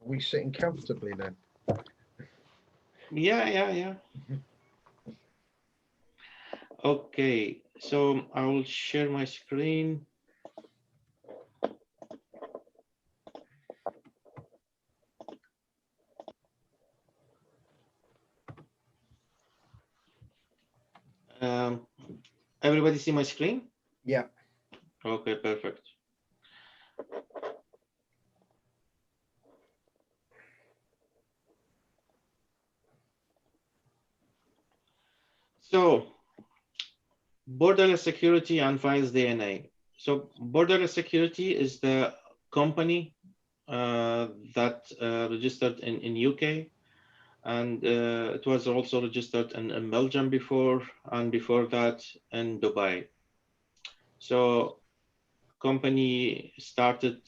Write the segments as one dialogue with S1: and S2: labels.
S1: we sitting comfortably then?
S2: Yeah. Okay, so I will share my screen. Um, Everybody see my screen?
S1: Yeah.
S2: Okay, perfect. So borderless security and FilesDNA. So borderless security is the company that registered in UK, and it was also registered in Belgium before, and before that in Dubai. So company started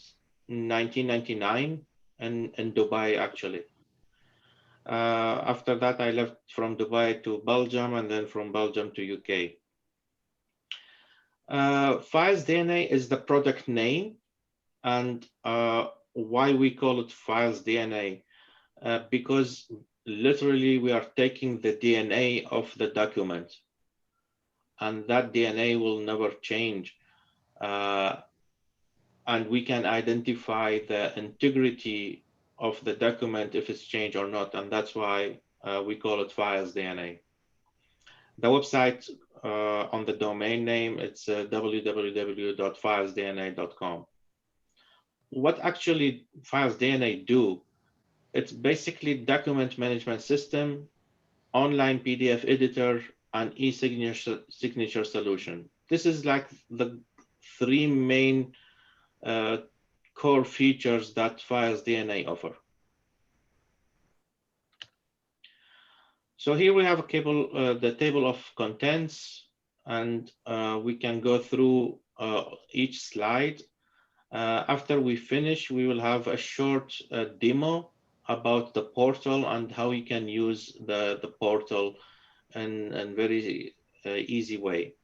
S2: in 1999 in Dubai actually. After that, I left from Dubai to Belgium, and then from Belgium to UK. FilesDNA is the product name, and why we call it FilesDNA, because literally we are taking the DNA of the document, and that DNA will never change. And we can identify the integrity of the document if it's changed or not, and that's why we call it FilesDNA. The website on the domain name, it's www.filesdna.com. What actually FilesDNA do? It's basically document management system, online PDF editor, and e-signature solution. This is like the three main core features that FilesDNA offer. So here we have the table of contents, and we can go through each slide. After we finish, we will have a short demo about the portal and how you can use the portal in a very easy way.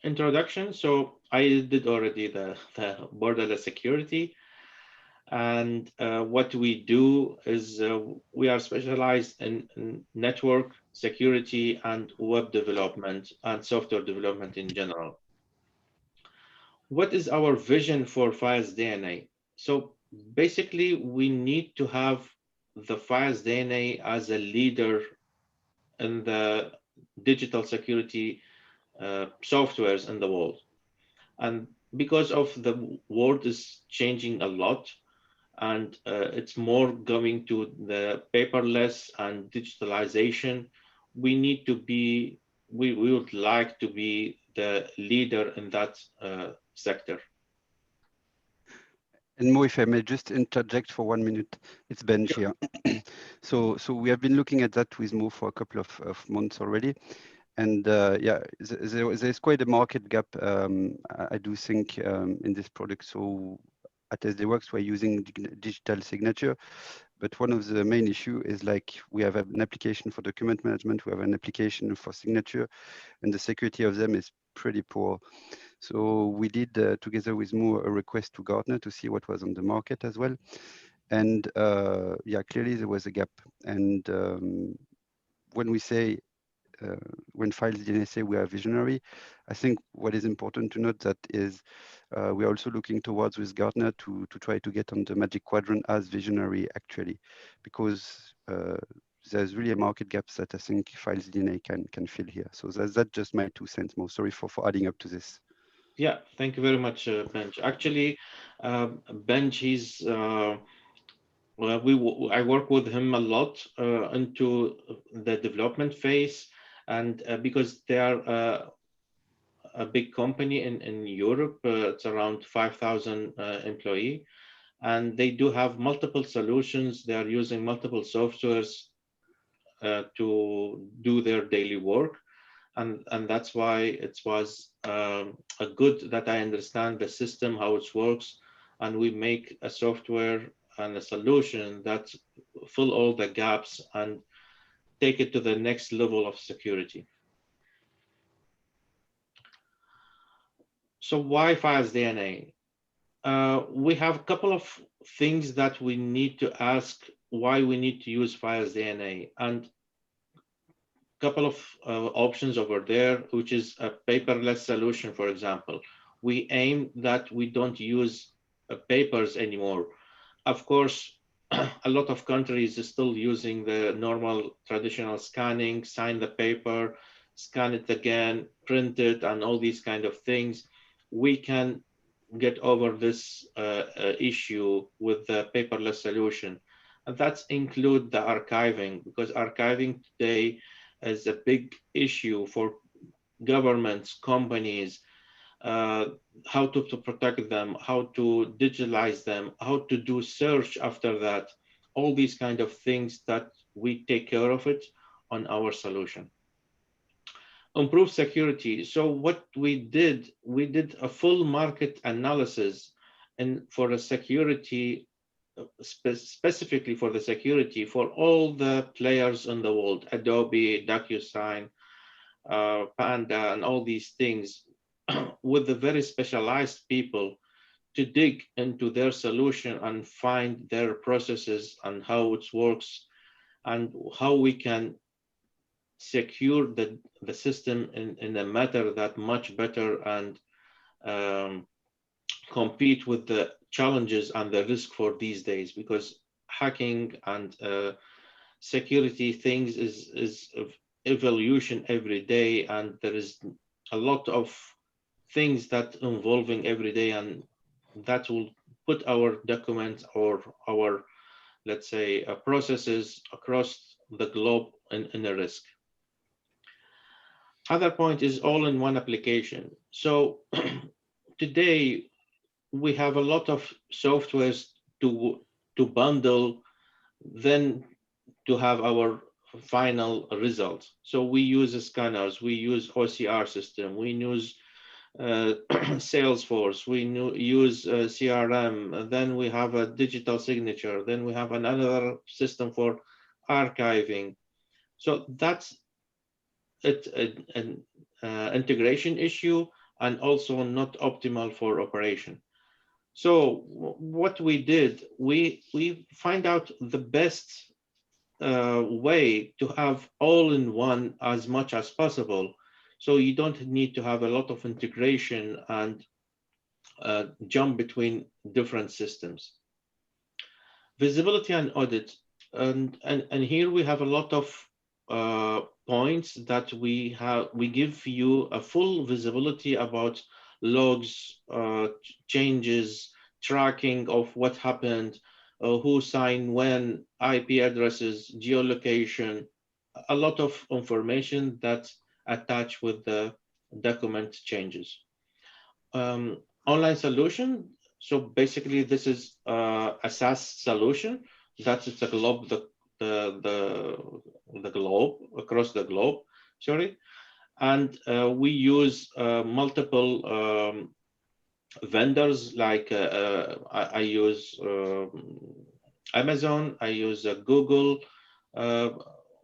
S2: Introduction. So I did already the borderless security. And what we do is we are specialized in network security and web development and software development in general. What is our vision for FilesDNA? So basically, we need to have the FilesDNA as a leader in the digital security softwares in the world. And because of the world is changing a lot, and it's more going to the paperless and digitalization, we need to be, we would like to be the leader in that sector.
S3: And Mo, if I may just interject for 1 minute, it's Benj here. So we have been looking at that with Mo for a couple of months already. And yeah, there's quite a market gap, I do think, in this product. So at SDWorks, we're using digital signature, but one of the main issue is like we have an application for document management, we have an application for signature, and the security of them is pretty poor. So we did, together with Mo, a request to Gartner to see what was on the market as well. And yeah, clearly there was a gap. And when we say, when FilesDNA say we are visionary, I think what is important to note that is we are also looking towards with Gartner to try to get on the Magic Quadrant as visionary actually, because there's really a market gap that I think FilesDNA can fill here. So that's just my 2 cents. More sorry for adding up to this.
S2: Yeah, thank you very much, Benj. Actually, Benj, he's I work with him a lot into the development phase, and because they are a big company in Europe, it's around 5,000 employee, and they do have multiple solutions. They are using multiple softwares to do their daily work. And that's why it was a good that I understand the system, how it works, and we make a software and a solution that fill all the gaps and take it to the next level of security. So why FilesDNA? we have a couple of things that we need to ask why we need to use FilesDNA, and a couple of options over there, which is a paperless solution, for example. We aim that we don't use papers anymore. Of course, a lot of countries are still using the normal traditional scanning, sign the paper, scan it again, print it, and all these kind of things. We can get over this issue with the paperless solution. And that's include the archiving, because archiving today is a big issue for governments, companies, uh, how to protect them, how to digitalize them, how to do search after that, all these kind of things that we take care of it on our solution. Improve security. So what we did a full market analysis and for a security, specifically for the security for all the players in the world, Adobe, DocuSign, Panda, and all these things, with the very specialized people to dig into their solution and find their processes and how it works and how we can secure the system in a matter that much better and um, compete with the challenges and the risk for these days, because hacking and security things is of evolution every day, and there is a lot of things that involving every day, and that will put our documents or our, let's say, processes across the globe in a risk. Other point is all in one application. So today we have a lot of softwares to bundle, then to have our final results. So we use scanners, we use OCR system, we use Salesforce, we use CRM, then we have a digital signature, then we have another system for archiving. So that's an integration issue and also not optimal for operation. So what we did, we find out the best way to have all in one as much as possible. So you don't need to have a lot of integration and jump between different systems. Visibility and audit. And here we have a lot of points that we give you a full visibility about logs, changes, tracking of what happened, who signed when, IP addresses, geolocation, a lot of information that's attached with the document changes. Online solution. So basically, this is a SaaS solution that it's a globe, the globe, across the globe. Sorry, and we use multiple vendors. Like I use Amazon, I use Google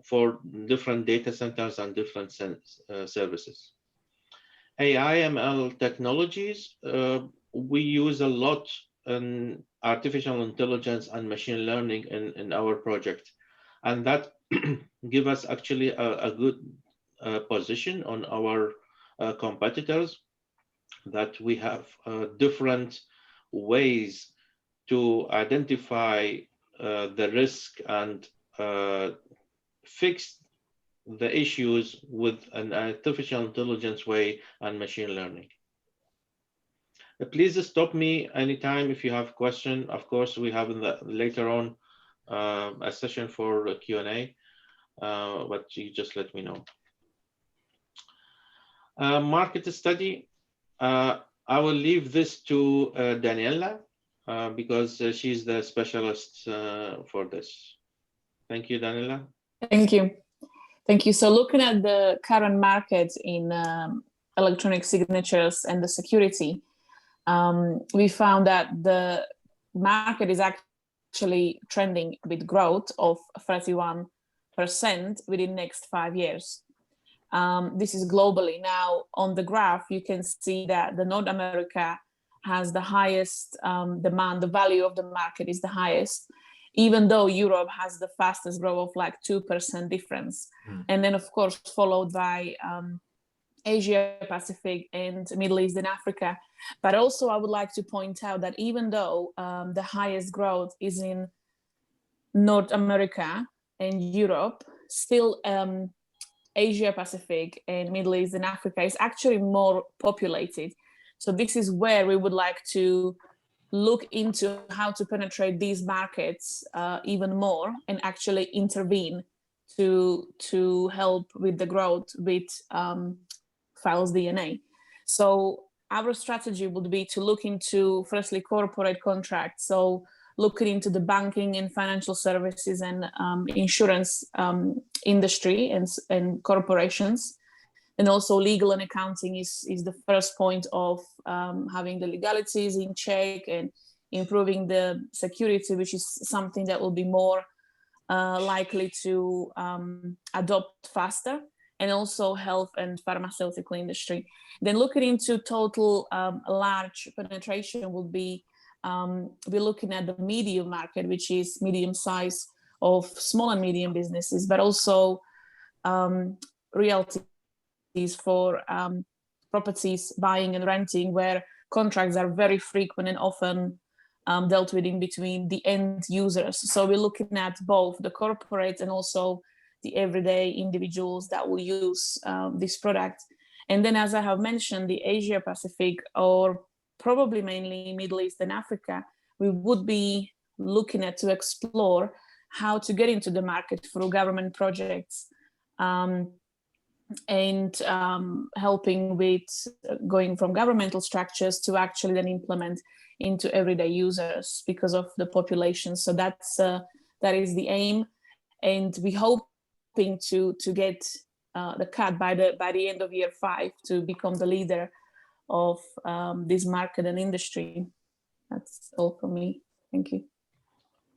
S2: for different data centers and different services. AI ML technologies, we use a lot in artificial intelligence and machine learning in our project. And that give us actually a good position on our competitors, that we have different ways to identify the risk and fix the issues with an artificial intelligence way and machine learning. Please stop me anytime if you have question. Of course, we have later on a session for Q&A, but you just let me know. Market study. I will leave this to Daniela because she's the specialist for this. Thank you, Daniela.
S1: Thank you. Thank you. So looking at the current market in electronic signatures and the security, we found that the market is actually trending with growth of 31% within the next 5 years. This is globally. Now, on the graph, you can see that the North America has the highest demand, the value of the market is the highest, even though Europe has the fastest growth of like 2% difference. And then of course followed by Asia Pacific and Middle East and Africa. But also I would like to point out that even though the highest growth is in North America and Europe, still Asia Pacific and Middle East and Africa is actually more populated. So this is where we would like to look into how to penetrate these markets even more and actually intervene to help with the growth with FilesDNA. So our strategy would be to look into firstly corporate contracts, so looking into the banking and financial services and insurance industry and corporations. And also legal and accounting is the first point of having the legalities in check and improving the security, which is something that will be more likely to adopt faster, and also health and pharmaceutical industry. Then looking into total large penetration would be we're looking at the medium market, which is medium size of small and medium businesses, but also realties for properties buying and renting, where contracts are very frequent and often dealt with in between the end users. So we're looking at both the corporates and also the everyday individuals that will use this product. And then, as I have mentioned, the Asia Pacific, or probably mainly Middle East and Africa, we would be looking at to explore how to get into the market through government projects and helping with going from governmental structures to actually then implement into everyday users because of the population. So that is the aim, and we hoping to get the cut by the end of year 5 to become the leader of this market and industry. That's all from me. Thank you.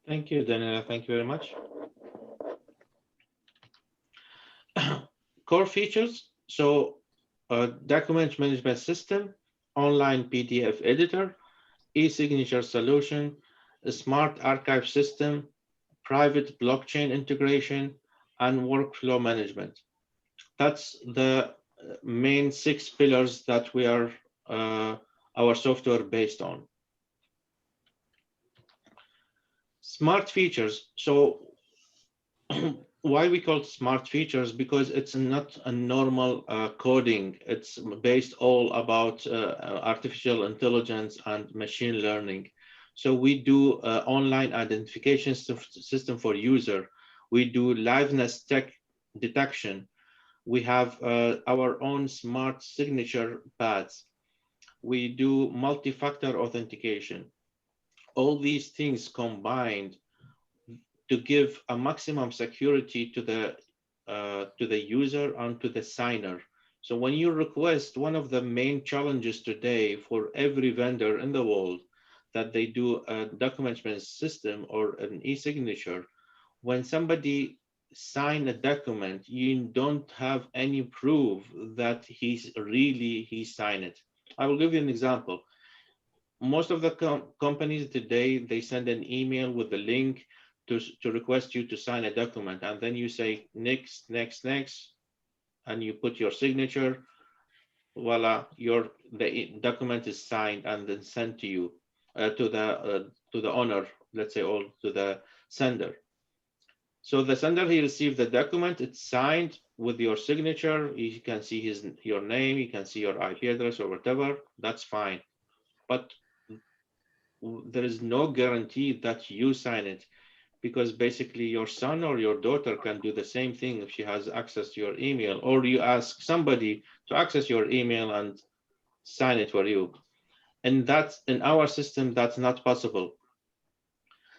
S2: Thank you, Daniela. Thank you very much. Core features. So document management system, online PDF editor, e-signature solution, a smart archive system, private blockchain integration, and workflow management. That's the main 6 pillars that we are our software based on. Smart features. So why we call it smart features? Because it's not a normal coding. It's based all about artificial intelligence and machine learning. So we do online identification system for user. We do liveness tech detection. We have our own smart signature pads. We do multi-factor authentication. All these things combined to give a maximum security to the user and to the signer. So when you request, one of the main challenges today for every vendor in the world that they do a document management system or an e-signature, when somebody sign a document, you don't have any proof that he signed it. I will give you an example. Most of the companies today, they send an email with the link to request you to sign a document, and then you say next, next, next, and you put your signature. Voila, the document is signed and then sent to you, to the owner, let's say, or to the sender. So the sender, he received the document, it's signed with your signature. You can see your name, you can see your IP address or whatever. That's fine, but there is no guarantee that you sign it, because basically your son or your daughter can do the same thing if she has access to your email, or you ask somebody to access your email and sign it for you. And that's in our system, that's not possible.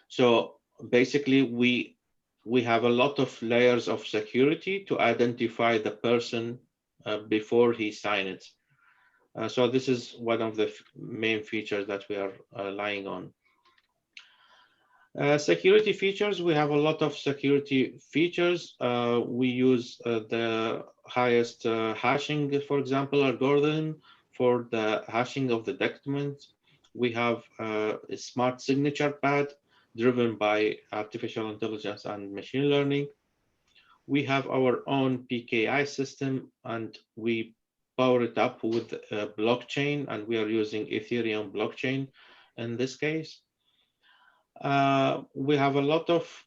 S2: So basically we have a lot of layers of security to identify the person before he signs it. So this is one of the main features that we are relying on. Security features, we have a lot of security features. We use the highest hashing, for example, algorithm for the hashing of the documents. We have a smart signature pad driven by artificial intelligence and machine learning. We have our own PKI system, and we power it up with a blockchain, and we are using Ethereum blockchain in this case. We have a lot of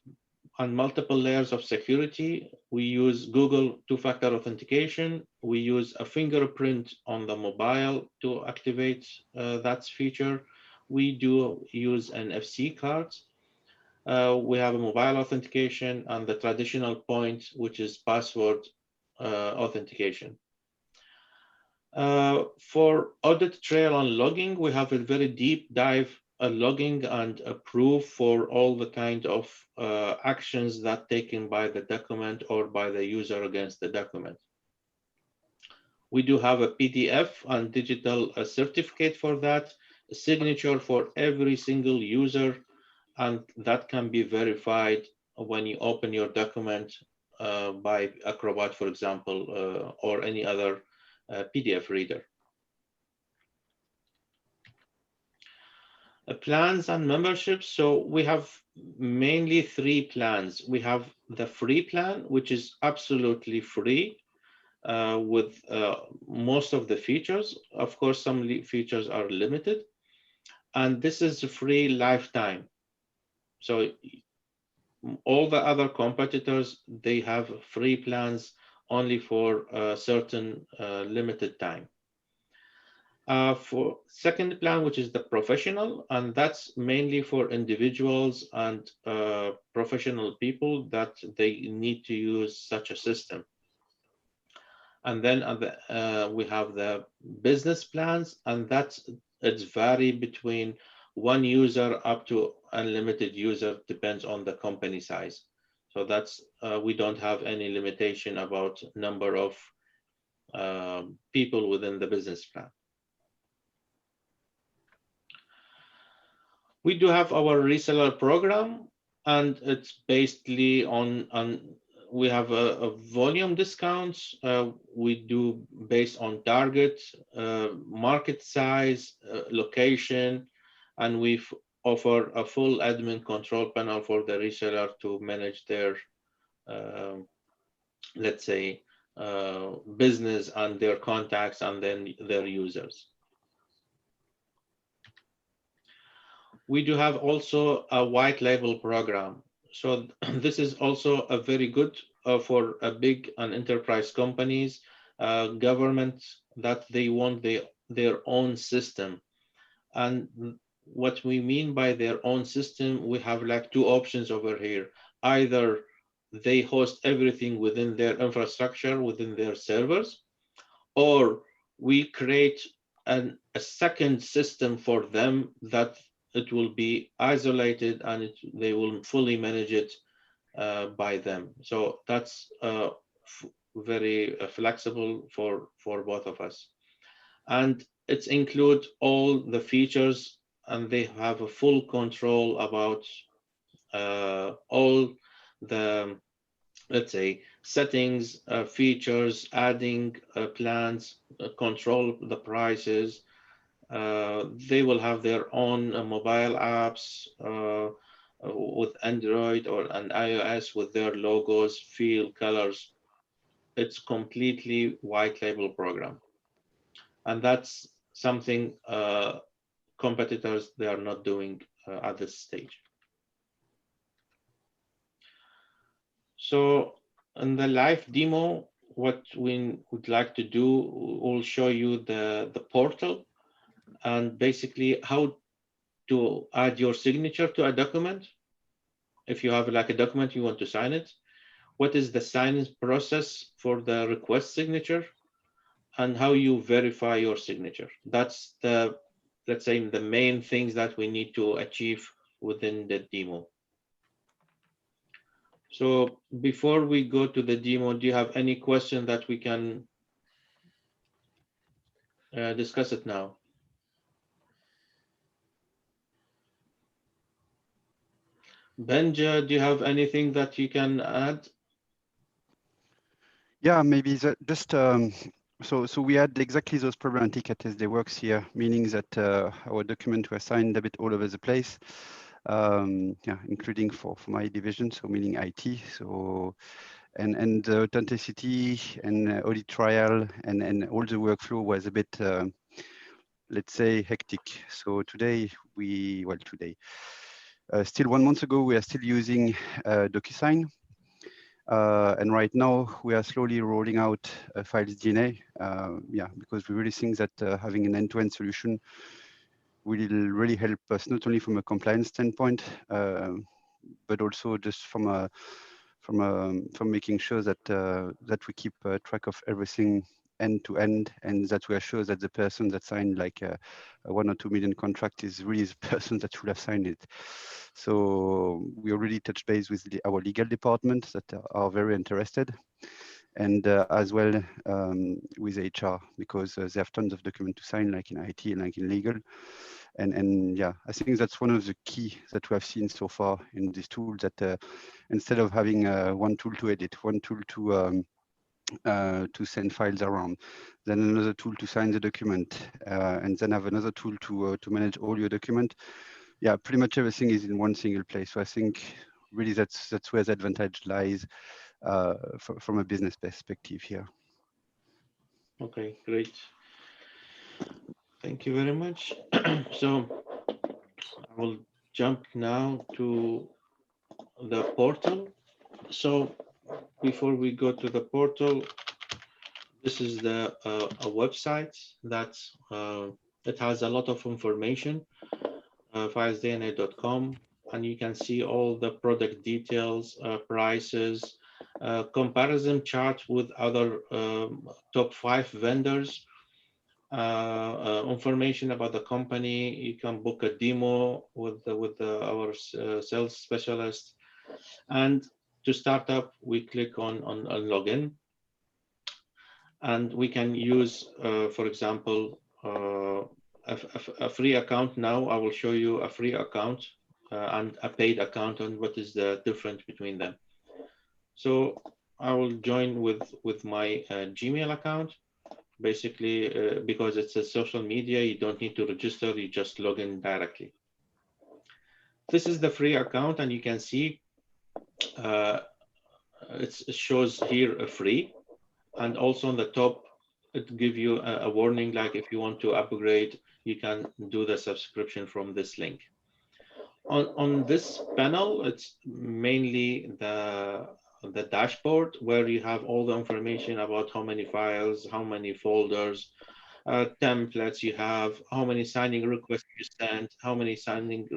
S2: and multiple layers of security. We use Google two-factor authentication. We use a fingerprint on the mobile to activate that feature. We do use NFC cards. We have a mobile authentication and the traditional point, which is password authentication. For audit trail and logging, we have a very deep dive logging and a proof for all the kind of actions that taken by the document or by the user against the document. We do have a PDF and digital certificate for that, a signature for every single user, and that can be verified when you open your document by Acrobat, for example, or any other PDF reader. Plans and memberships. So we have mainly 3 plans. We have the free plan, which is absolutely free with most of the features. Of course, some features are limited. And this is free lifetime. So all the other competitors, they have free plans only for a certain limited time. For second plan, which is the professional, and that's mainly for individuals and professional people that they need to use such a system. And then we have the business plans, and it's vary between 1 user up to unlimited user, depends on the company size. So that's we don't have any limitation about number of people within the business plan. We do have our reseller program, and it's basically on we have a volume discounts. We do based on target, market size, location, and we offer a full admin control panel for the reseller to manage their, let's say, business and their contacts and then their users. We do have also a white label program. So this is also a very good for a big and enterprise companies, governments that they want their own system. And what we mean by their own system, we have like 2 options over here. Either they host everything within their infrastructure, within their servers, or we create a second system for them that it will be isolated and they will fully manage it by them. So that's very flexible for both of us. And it includes all the features, and they have a full control about all the, let's say, settings, features, adding plans, control the prices. They will have their own mobile apps with Android or an iOS with their logos, feel, colors. It's completely white label program. And that's something competitors, they are not doing at this stage. So in the live demo, what we would like to do, we'll show you the portal and basically how to add your signature to a document. If you have like a document, you want to sign it. What is the signing process for the request signature and how you verify your signature. That's the, let's say, the main things that we need to achieve within the demo. So before we go to the demo, do you have any question that we can discuss it now? Benja, do you have anything that you can add?
S3: Yeah, maybe just So we had exactly those problematic at SD Works here, meaning that our documents were signed a bit all over the place, yeah, including for my division, so meaning IT. So and the authenticity and audit trial and all the workflow was a bit, let's say, hectic. So today still 1 month ago, we are still using DocuSign. And right now we are slowly rolling out FilesDNA, yeah, because we really think that having an end-to-end solution will really help us not only from a compliance standpoint, but also just from making sure that that we keep track of everything end to end, and that we are sure that the person that signed like a 1 or 2 million contract is really the person that should have signed it. So we already touched base with our legal department that are very interested, and as well with HR, because they have tons of documents to sign, like in IT and like in legal. And yeah, I think that's one of the key that we have seen so far in this tool, that instead of having one tool to edit, one tool to send files around, then another tool to sign the document, and then have another tool to manage all your document. Yeah, pretty much everything is in one single place. So I think really that's where the advantage lies from a business perspective here.
S2: Okay, great. Thank you very much. So I will jump now to the portal. So before we go to the portal, this is the a website that it has a lot of information, FilesDNA.com, and you can see all the product details, prices, comparison chart with other top 5 vendors, information about the company. You can book a demo with our sales specialist. And to start up, we click on login, and we can use, for example, a free account. Now I will show you a free account and a paid account and what is the difference between them. So I will join with my Gmail account. Basically, because it's a social media, you don't need to register, you just log in directly. This is the free account, and you can see it shows here a free, and also on the top it gives you a warning, like if you want to upgrade, you can do the subscription from this link. On this panel, it's mainly the dashboard, where you have all the information about how many files, how many folders, templates you have, how many signing requests you sent, how many signing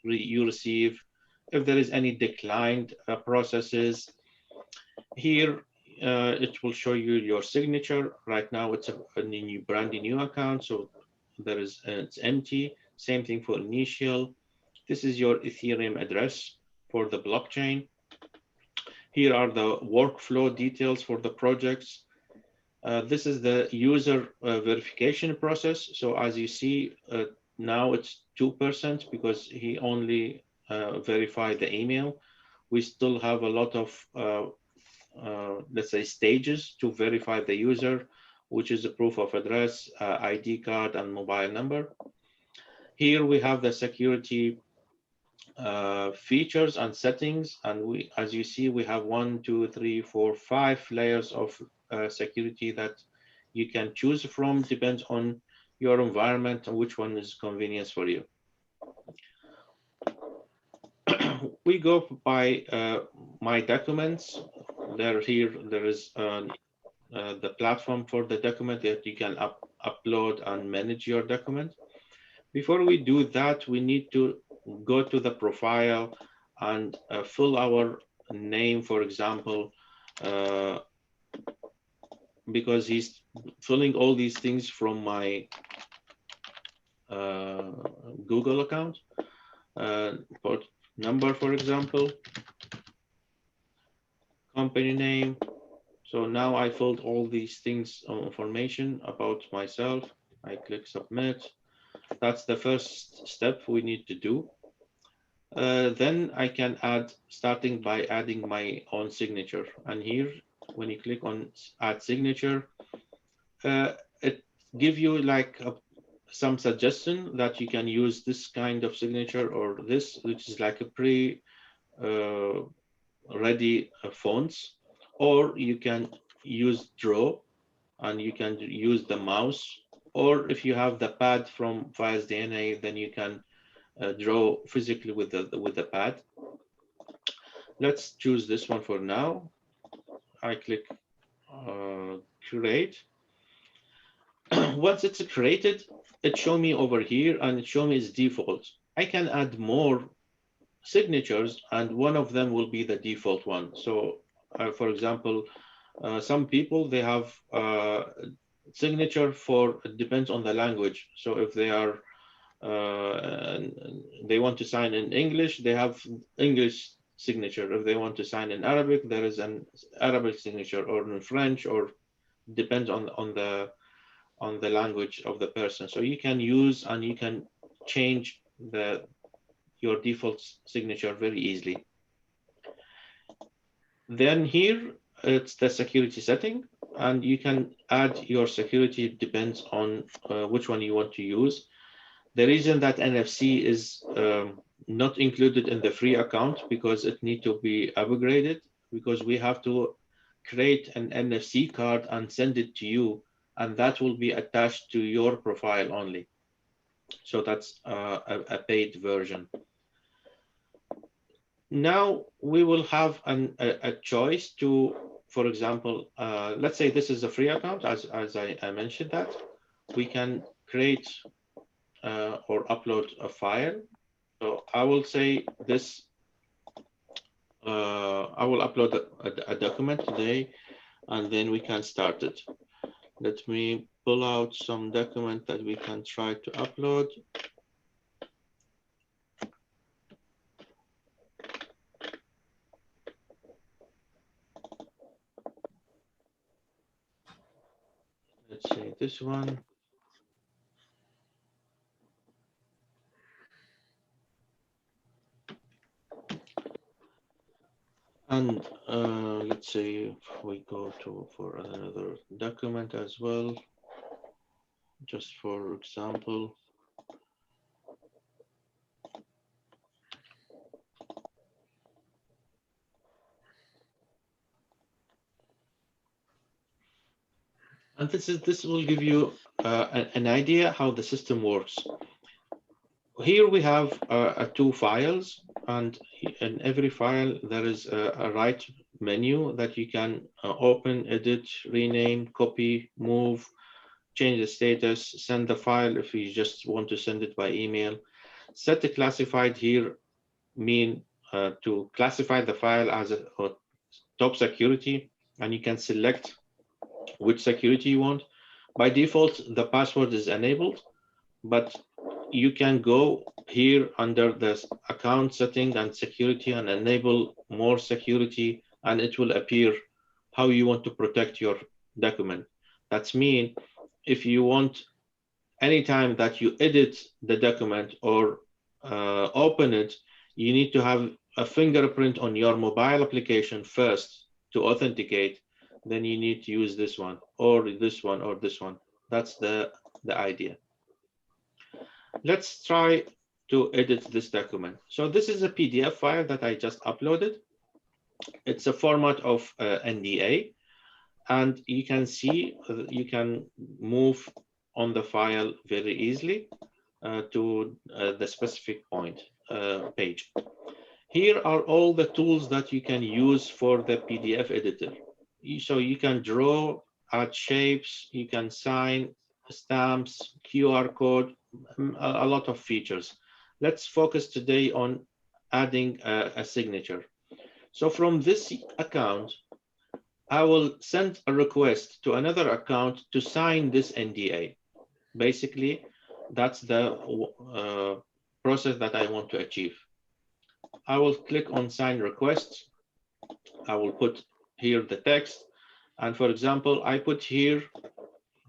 S2: you receive, if there is any declined processes. Here, it will show you your signature. Right now, it's a brand new account, so it's empty. Same thing for initial. This is your Ethereum address for the blockchain. Here are the workflow details for the projects. This is the user verification process. So as you see, now it's 2% because he only verified the email. We still have a lot of let's say stages to verify the user, which is a proof of address, ID card, and mobile number. Here we have the security features and settings, and as you see, we have 1, 2, 3, 4, 5 layers of security that you can choose from. Depends on your environment and which one is convenient for you. We go by my documents. There is the platform for the document that you can upload and manage your document. Before we do that, we need to go to the profile and fill our name, for example, because he's filling all these things from my Google account. Port number, for example, company name. So now I filled all these things, information about myself. I click submit. That's the first step we need to do. Then I can add, starting by adding my own signature. And here, when you click on add signature, it give you like some suggestion that you can use this kind of signature or this, which is like a pre ready fonts, or you can use draw and you can use the mouse, or if you have the pad from FilesDNA, then you can draw physically with the pad. Let's choose this one for now. I click create. Once it's created, it show me over here and it show me its default. I can add more signatures and one of them will be the default one. So for example, some people, they have signature for, it depends on the language. So if they are they want to sign in English, they have English signature. If they want to sign in Arabic, there is an Arabic signature, or in French, or depends on the language of the person. So you can use and you can change your default signature very easily. Then here it's the security setting, and you can add your security. It depends on which one you want to use. The reason that NFC is not included in the free account, because it needs to be upgraded, because we have to create an NFC card and send it to you, and that will be attached to your profile only. So that's a paid version. Now we will have a choice to, for example, let's say this is a free account, as I mentioned that. We can create or upload a file. So I will say this, I will upload a document today, and then we can start it. Let me pull out some document that we can try to upload. Let's say this one. And let's say if we go for another document as well, just for example. And this will give you an idea how the system works. Here we have two files, and in every file there is a right menu that you can open, edit, rename, copy, move, change the status, send the file if you just want to send it by email. Set the classified here mean to classify the file as a top security, and you can select which security you want. By default, the password is enabled, but you can go here under the account setting and security and enable more security, and it will appear how you want to protect your document. That's mean if you want, anytime that you edit the document or open it, you need to have a fingerprint on your mobile application first to authenticate. Then you need to use this one or this one or this one. That's the idea. Let's try to edit this document. So this is a PDF file that I just uploaded. It's a format of NDA, and you can see you can move on the file very easily to the specific point page. Here are all the tools that you can use for the PDF editor. So you can draw, add shapes, you can sign, stamps, QR code, a lot of features. Let's focus today on adding a signature. So from this account, I will send a request to another account to sign this NDA. Basically, that's the process that I want to achieve. I will click on sign requests. I will put here the text. And for example, I put here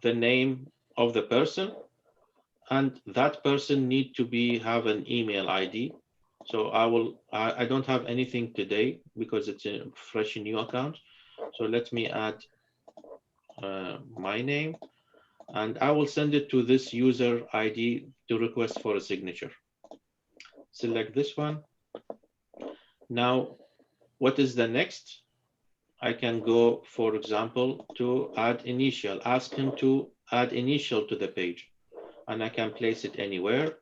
S2: the name of the person, and that person need to have an email ID. So I don't have anything today because it's a fresh new account. So let me add my name. and I will send it to this user ID to request for a signature. Select this one. Now, what is the next? I can go, for example, to add initial, ask him to add initial to the page, and I can place it anywhere.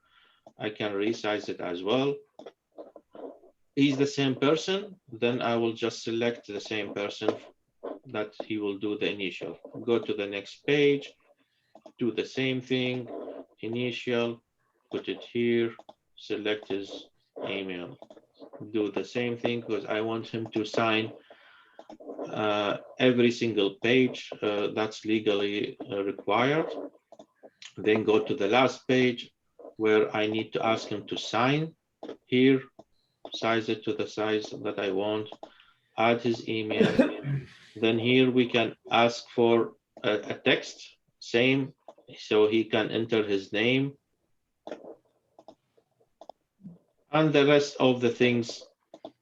S2: I can resize it as well. He's the same person, then I will just select the same person that he will do the initial. Go to the next page, do the same thing, initial, put it here, select his email. Do the same thing because I want him to sign every single page that's legally required. Then go to the last page where I need to ask him to sign here, size it to the size that I want, add his email. Then here we can ask for a text, same, so he can enter his name. And the rest of the things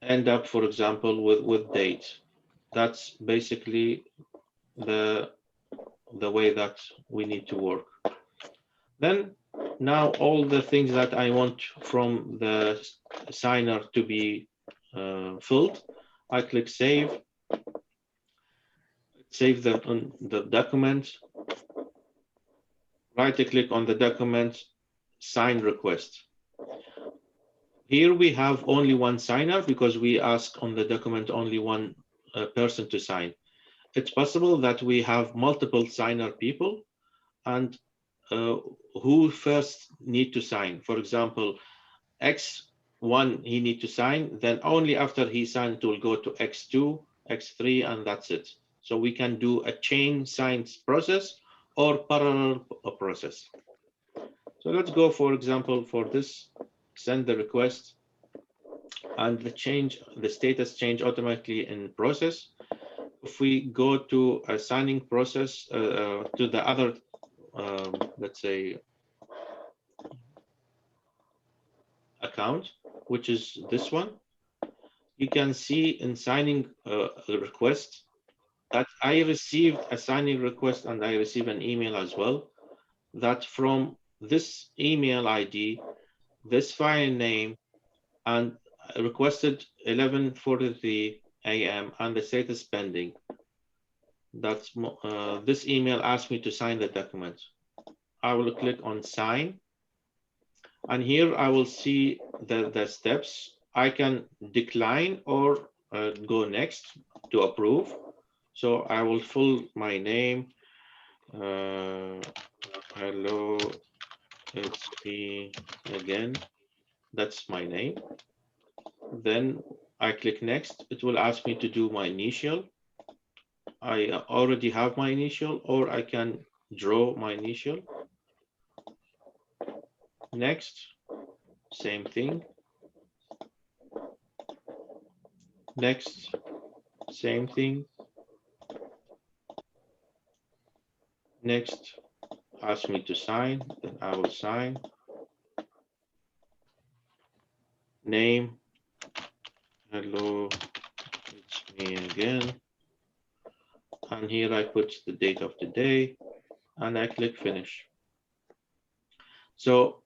S2: end up, for example, with date. That's basically the way that we need to work. Then now all the things that I want from the signer to be filled, I click save. Save the document. Right-click on the document, sign request. Here we have only one signer because we ask on the document only one person to sign. It's possible that we have multiple signer people, and who first need to sign. For example, X1 he need to sign, then only after he signed it will go to X2, X3, and that's it. So we can do a chain signs process or parallel process. So let's go, for example, for this, send the request, and the status change automatically in process. If we go to a signing process to the other, let's say, account, which is this one, you can see in signing request that I received a signing request and I receive an email as well, that from this email ID, this file name, and requested 11:43 a.m. and the status pending. That's this email asked me to sign the document. I will click on sign, and here I will see the steps. I can decline or go next to approve. So I will fill my name. Hello, it's me again. That's my name. Then I click next. It will ask me to do my initial. I already have my initial, or I can draw my initial. Next, same thing. Next, same thing. Next, ask me to sign, then I will sign. Name, hello, it's me again. And here I put the date of the day, and I click finish. So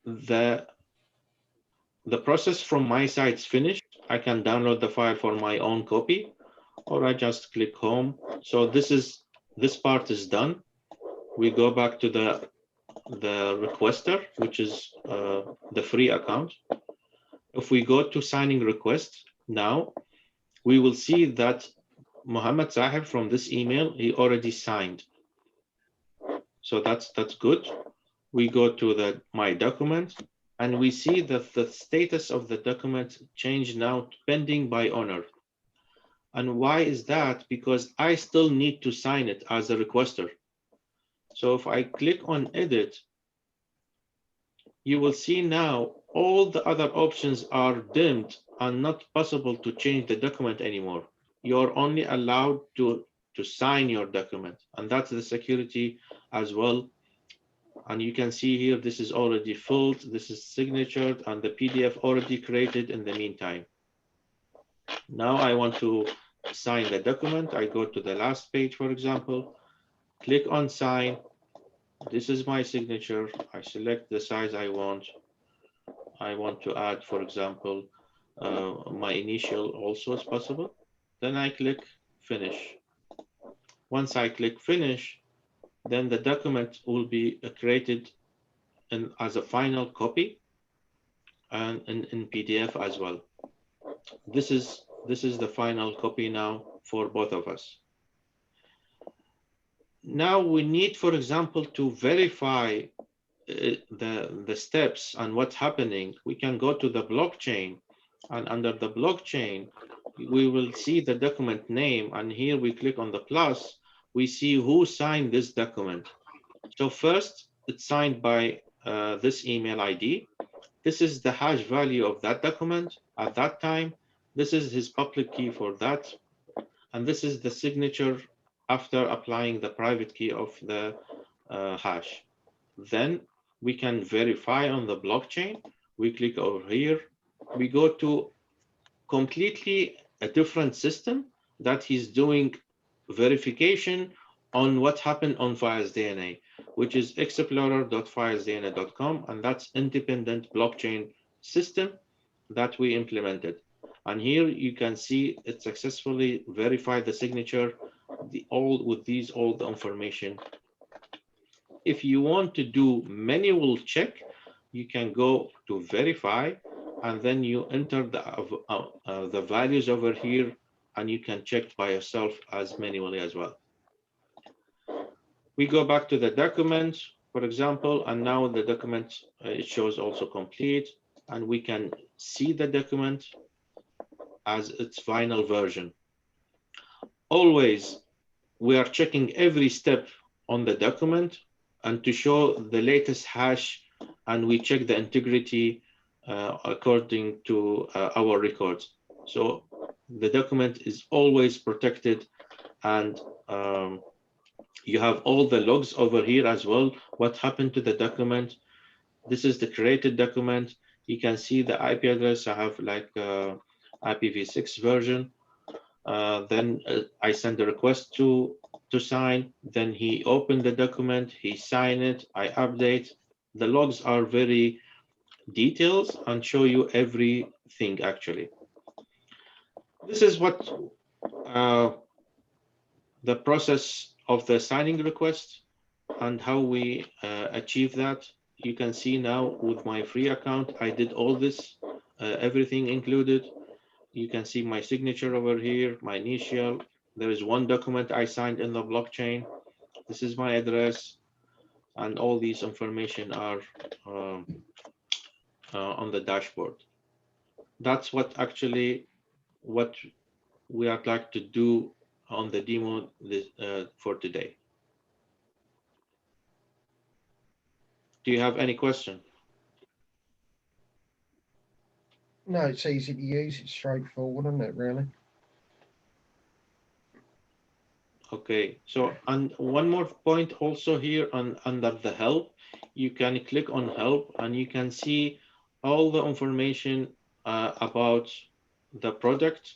S2: the process from my side is finished. I can download the file for my own copy, or I just click home. So this part is done. We go back to the requester, which is the free account. If we go to signing request now, we will see that Mohammed Sahib from this email, he already signed. So that's good. We go to my document, and we see that the status of the document changed now to pending by owner. And why is that? Because I still need to sign it as a requester. So if I click on edit, you will see now all the other options are dimmed and not possible to change the document anymore. You're only allowed to sign your document, and that's the security as well. And you can see here, this is already filled, this is signatured, and the PDF already created in the meantime. Now I want to sign the document. I go to the last page, for example, click on sign, This is my signature. I select the size I want. I want to add, for example, my initial also is possible. Then I click finish. Once I click finish, then the document will be created as a final copy and in PDF as well. This is the final copy now for both of us. Now we need, for example, to verify the steps and what's happening. We can go to the blockchain, and under the blockchain, we will see the document name. And here we click on the plus, we see who signed this document. So first, it's signed by this email ID. This is the hash value of that document at that time. This is his public key for that. And this is the signature after applying the private key of the hash. Then we can verify on the blockchain. We click over here. We go to completely a different system that he's doing verification on what happened on FilesDNA, which is explorer.filesdna.com, and that's independent blockchain system that we implemented. And here you can see it successfully verified the signature with these all the information. If you want to do manual check, you can go to verify, and then you enter the values over here, and you can check by yourself as manually as well. We go back to the document, for example, and now the document, it shows also complete, and we can see the document as its final version. Always, we are checking every step on the document and to show the latest hash, and we check the integrity according to our records. So the document is always protected, and you have all the logs over here as well. What happened to the document? This is the created document. You can see the IP address. I have like IPv6 version. Then I send a request to sign. Then he opened the document, he signed it, I update. The logs are very detailed and show you everything actually. This is what the process of the signing request and how we achieve that. You can see now with my free account, I did all this, everything included. You can see my signature over here, my initial. There is one document I signed in the blockchain. This is my address, and all these information are on the dashboard. That's what we are like to do on the demo for today. Do you have any question?
S4: No, it's easy to use. It's straightforward, isn't it, really?
S2: Okay, so and one more point also here under the help, you can click on help and you can see all the information about the product.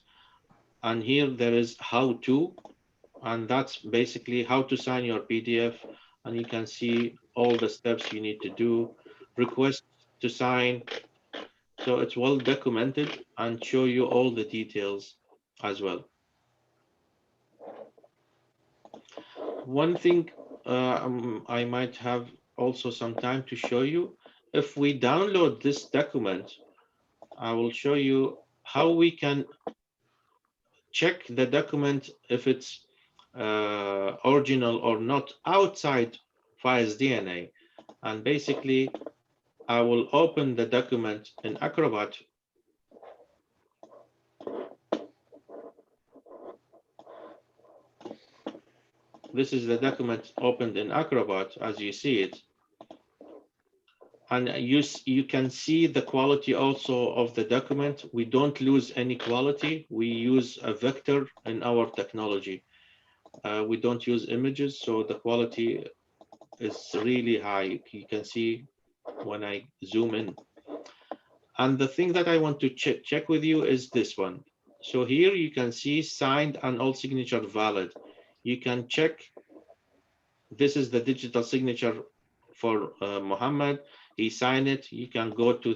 S2: And here there is how to, and that's basically how to sign your PDF. And you can see all the steps you need to do, request to sign. So it's well documented and show you all the details as well. One thing I might have also some time to show you. If we download this document, I will show you how we can check the document if it's original or not outside FilesDNA. And basically, I will open the document in Acrobat. This is the document opened in Acrobat, as you see it. And you can see the quality also of the document. We don't lose any quality. We use a vector in our technology. We don't use images, so the quality is really high. You can see when I zoom in. And the thing that I want to check with you is this one. So here you can see signed and all signature valid. You can check this is the digital signature for Mohammed. He signed it. You can go to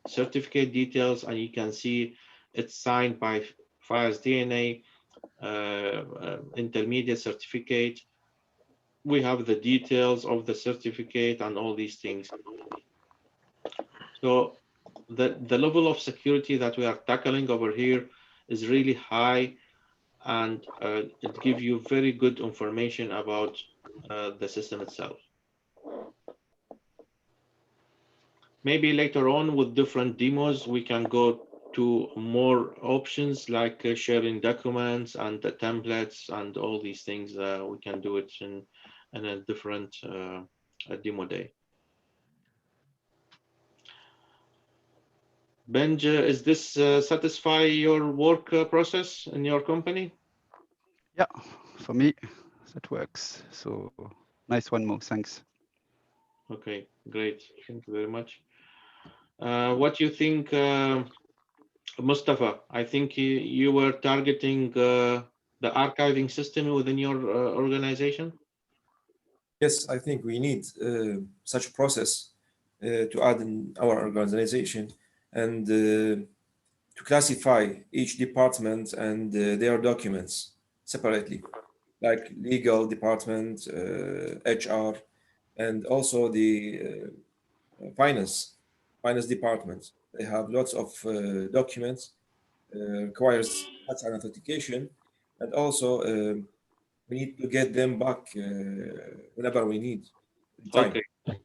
S2: certificate details and you can see it's signed by FilesDNA intermediate certificate. We have the details of the certificate and all these things. So the level of security that we are tackling over here is really high, and it gives you very good information about the system itself. Maybe later on with different demos, we can go to more options like sharing documents and the templates and all these things. We can do it in a different demo day. Benj, is this satisfy your work process in your company?
S3: Yeah, for me, that works. So nice one, Mo. Thanks.
S2: Okay, great. Thank you very much. What do you think, Mustafa? I think you were targeting the archiving system within your organization.
S5: Yes, I think we need such a process to add in our organization, and to classify each department and their documents separately, like legal department, HR, and also the finance department. They have lots of documents, requires such an authentication, and also we need to get them back whenever we need time.
S2: Okay,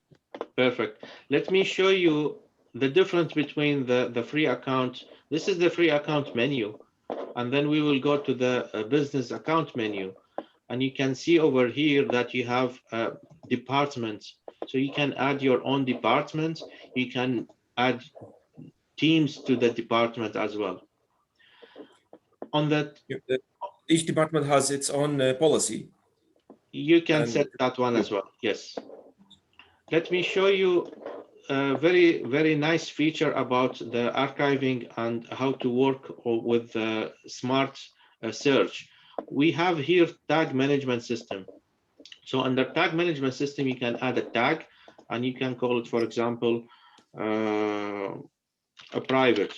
S2: perfect. Let me show you the difference between the free account. This is the free account menu, and then we will go to the business account menu, and you can see over here that you have departments. So you can add your own department. You can add teams to the department as well. On that,
S5: Each department has its own policy.
S2: you can
S5: And-
S2: set that one as well. Yes. Let me show you a very, very nice feature about the archiving and how to work with smart search. We have here tag management system. So under tag management system, you can add a tag and you can call it, for example, a private.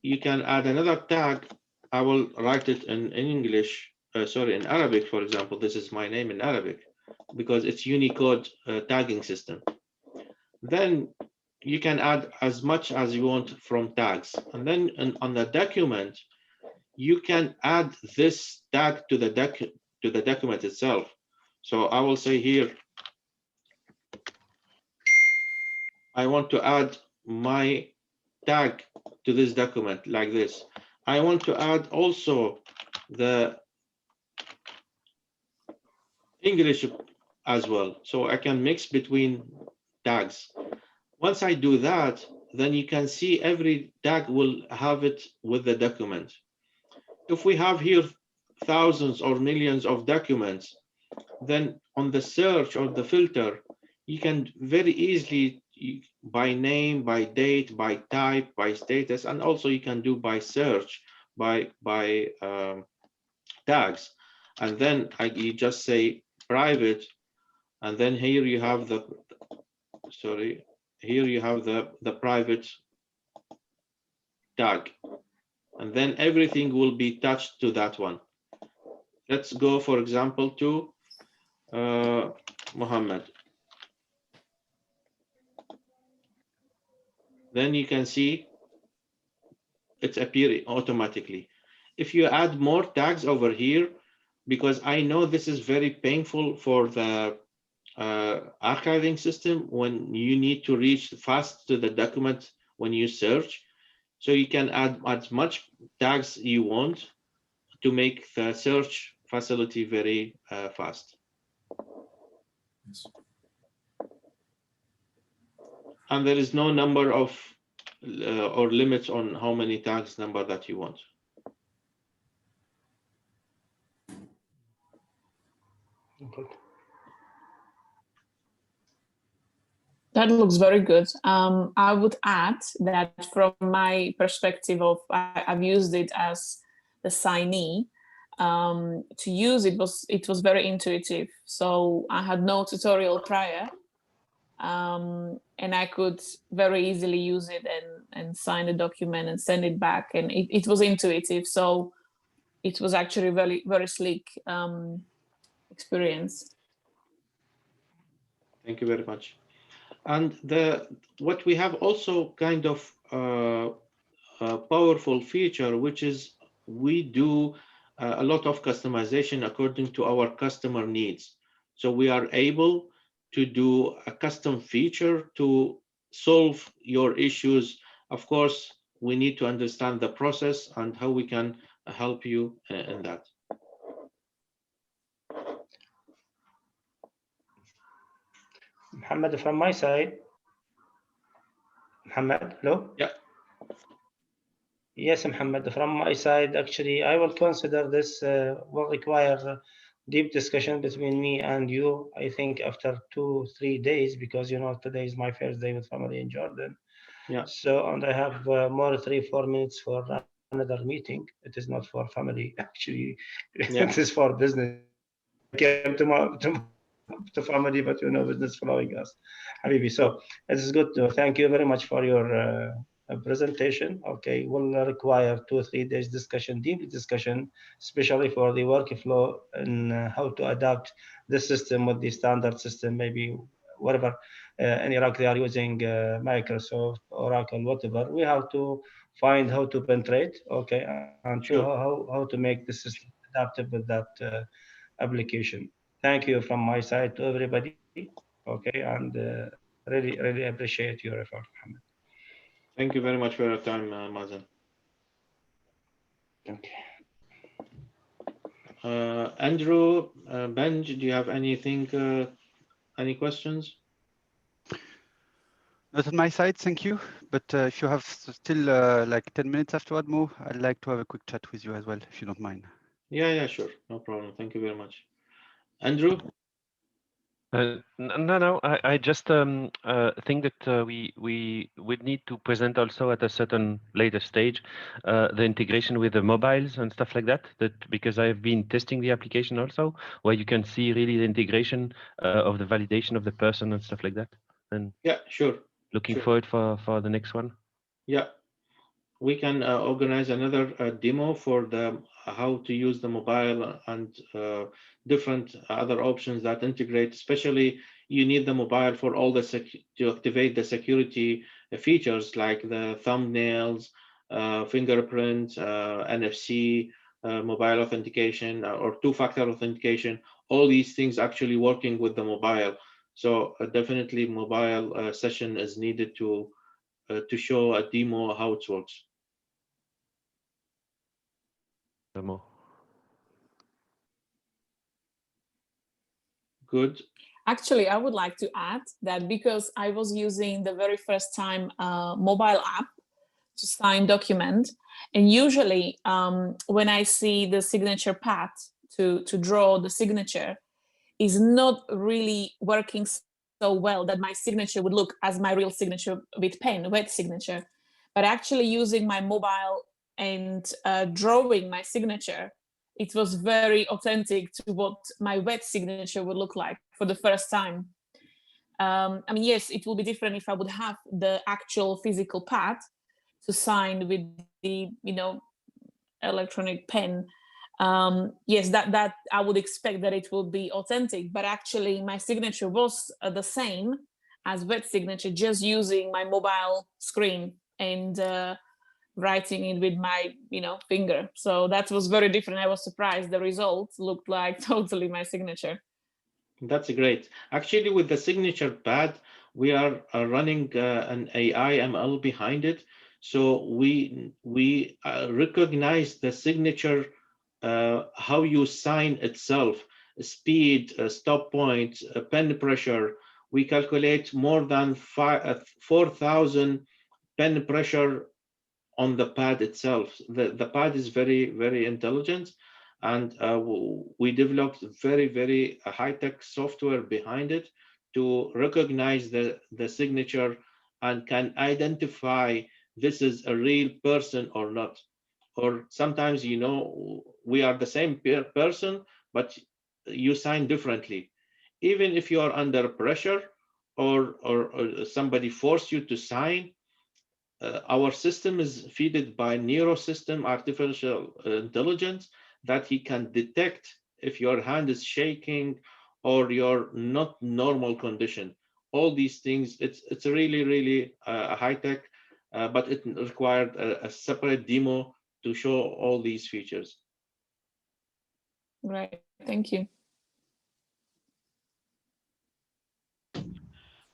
S2: You can add another tag. I will write it in English, in Arabic, for example. This is my name in Arabic because it's Unicode tagging system. Then you can add as much as you want from tags. And then on the document, you can add this tag to the document itself. So I will say here, I want to add my tag to this document like this. I want to add also the English as well. So I can mix between tags. Once I do that, then you can see every tag will have it with the document. If we have here thousands or millions of documents, then on the search or the filter, you can very easily by name, by date, by type, by status, and also you can do by search, by tags. And then you just say private, and then here you have the, here you have the private tag. And then everything will be touched to that one. Let's go, for example, to Mohammed. Then you can see it's appearing automatically. If you add more tags over here, because I know this is very painful for the archiving system when you need to reach fast to the document when you search. So you can add as much tags you want to make the search facility very fast.
S5: Yes.
S2: And there is no number of or limits on how many tags number that you want.
S4: Okay.
S1: That looks very good. I would add that from my perspective of, I've used it as the signee. to use. It was very intuitive. So I had no tutorial prior, and I could very easily use it and sign the document and send it back. And it was intuitive. So it was actually very, very sleek experience.
S2: Thank you very much. And what we have also kind of a powerful feature, which is we do a lot of customization according to our customer needs. So we are able to do a custom feature to solve your issues. Of course, we need to understand the process and how we can help you in that.
S6: Mohammed, from my side. Mohammed, hello?
S2: Yeah.
S6: Yes, Mohammed, from my side, actually, I will consider this will require deep discussion between me and you, I think after 2-3 days, because, you know, today is my first day with family in Jordan.
S2: Yeah.
S6: So, and I have more 3-4 minutes for another meeting. It is not for family, actually.
S2: Yeah.
S6: It is for business. I came to family, but you know, business following us, Habibi. So it is good. Thank you very much for your presentation. Okay, will require 2-3 days discussion, deep discussion, especially for the workflow and how to adapt the system with the standard system, maybe whatever in Iraq they are using Microsoft, Oracle, whatever. We have to find how to penetrate, okay, and how to make the system adaptive with that application. Thank you from my side to everybody. Okay, and really appreciate your effort, Mohammed.
S2: Thank you very much for your time, Mazen.
S6: Okay.
S2: Andrew, Benj, do you have anything, any questions?
S3: Not on my side, thank you. But if you have still like 10 minutes afterward, Mo, I'd like to have a quick chat with you as well, if you don't mind.
S2: Yeah, sure. No problem. Thank you very much. Andrew?
S7: No. I just think that we would need to present also at a certain later stage the integration with the mobiles and stuff like that. Because I've been testing the application also, where you can see really the integration of the validation of the person and stuff like that. And
S2: yeah, sure.
S7: Looking forward for the next one.
S2: Yeah, we can organize another demo for the how to use the mobile and different other options that integrate. Especially, you need the mobile for all the to activate the security features like the thumbnails, fingerprint, NFC, mobile authentication, or two-factor authentication. All these things actually working with the mobile. So definitely, mobile session is needed to show a demo how it works.
S7: Demo.
S2: Good.
S1: Actually, I would like to add that because I was using the very first time mobile app to sign document, and usually when I see the signature path to draw the signature is not really working so well that my signature would look as my real signature with pen, wet signature, but actually using my mobile and drawing my signature, it was very authentic to what my wet signature would look like for the first time. I mean, yes, it will be different if I would have the actual physical pad to sign with the, electronic pen. Yes, that I would expect that it will be authentic, but actually my signature was the same as wet signature, just using my mobile screen and writing it with my finger. So that was very different. I was surprised. The results looked like totally my signature.
S2: That's great. Actually, with the signature pad, we are running an AI ML behind it. So we recognize the signature, how you sign itself, speed, stop point, pen pressure. We calculate more than 4,000 pen pressure on the pad itself. The pad is very, very intelligent, and we developed very, very high-tech software behind it to recognize the signature and can identify this is a real person or not. or sometimes, you know, we are the same person, but you sign differently. Even if you are under pressure or somebody forced you to sign, our system is fed by neuro system, artificial intelligence, that he can detect if your hand is shaking or you're not normal condition. All these things, it's really high tech, but it required a separate demo to show all these features.
S1: Right. Thank you.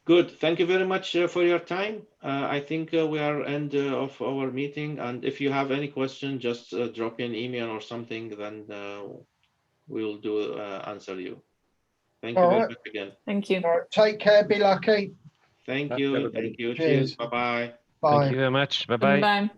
S2: Good. Thank you very much for your time. I think we are end of our meeting. And if you have any question, just drop me an email or something, then we'll do answer you. Thank you very much again.
S1: Thank you.
S4: All right, take care. Be lucky.
S2: Thank
S5: Thank
S2: you.
S5: you, everybody.
S2: Thank you.
S4: Cheers.
S2: Cheers. Bye-bye.
S4: Bye.
S7: Thank you very much. Bye-bye.
S1: Bye.